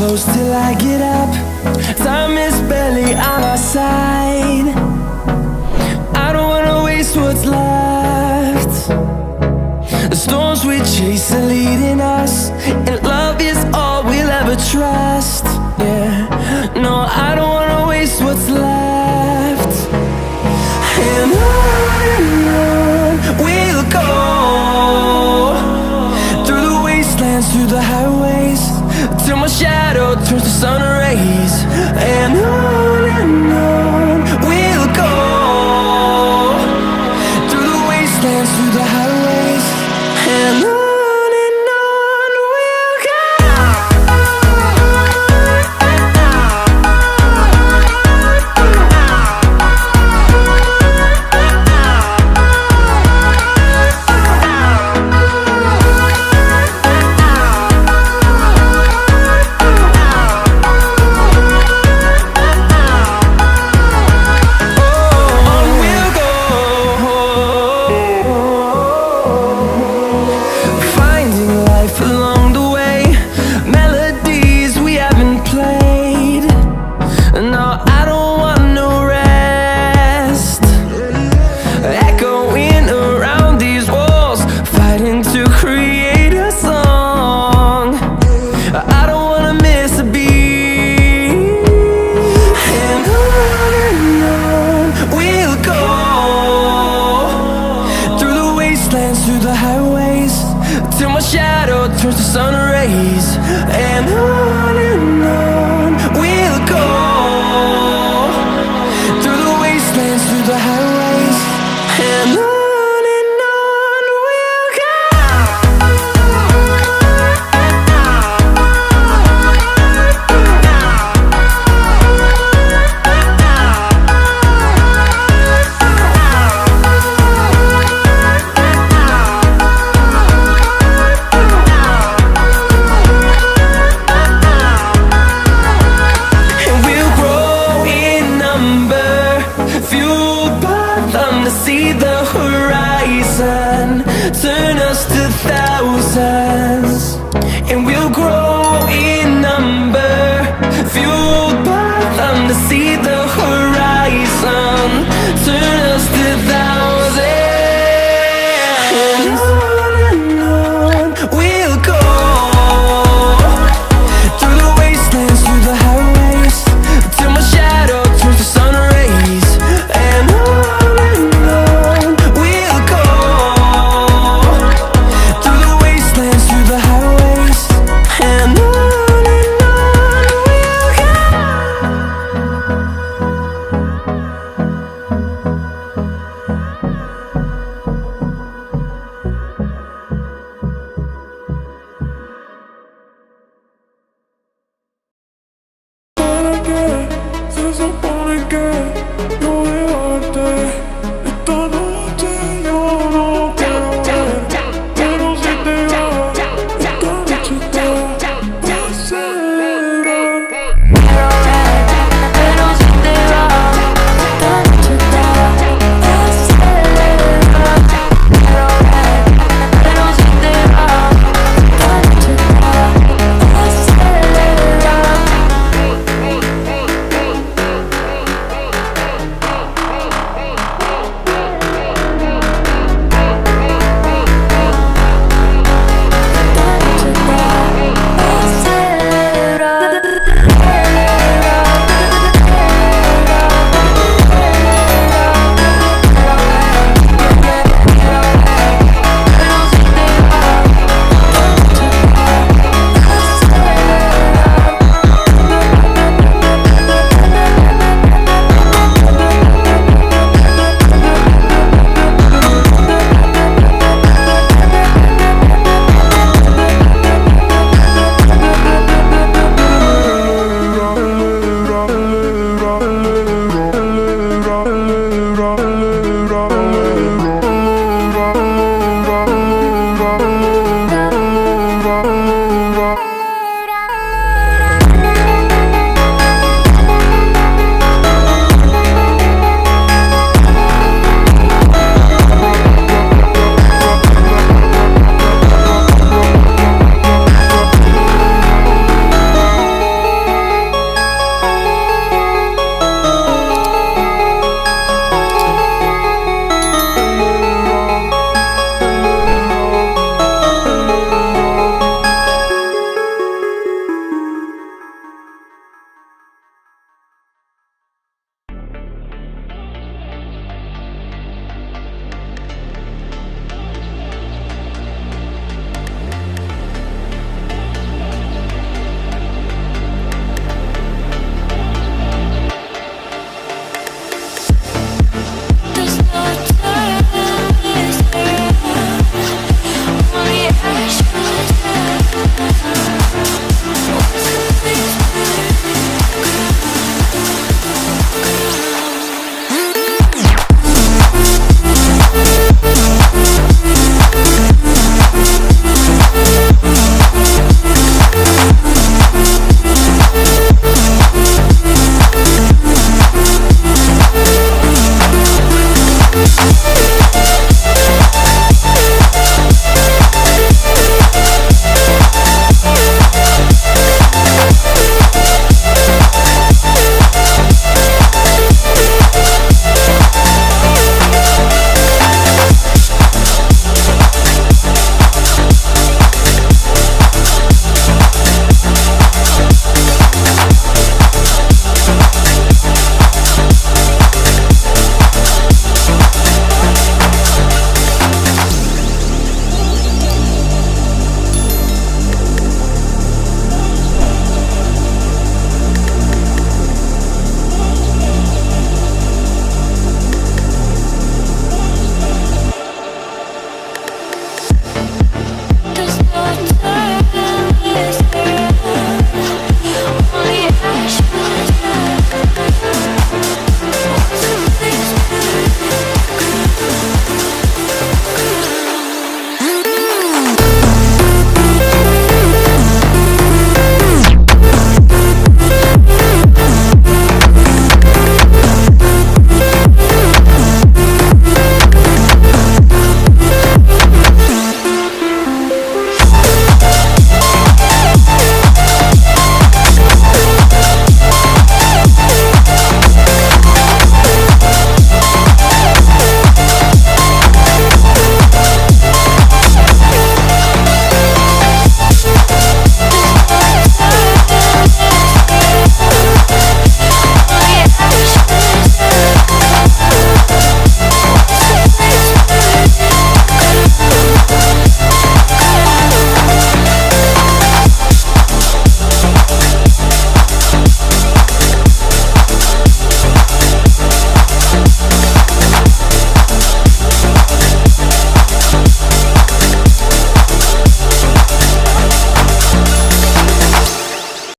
close till I get up. Time is barely on our side. I don't wanna waste what's left. The storms we chase are leading us, and love is all we'll ever trust. Yeah, no, I don't wanna waste what's left. And on we'll go, through the wastelands, through the highways, till my shadow turns to sun rays. And on we'll go, through the wastelands, through the highways, and on we'll go. Along the way, melodies we haven't played. No, I don't want no rest. Echoing around these walls, fighting to create a song. I don't wanna miss a beat. And on we'll go, through the wastelands, through the highways, till my shadow turns to sun rays. And on we'll go, through the wastelands, through the highways, and on we'll go. See the horizon turn us to thousands, and we'll grow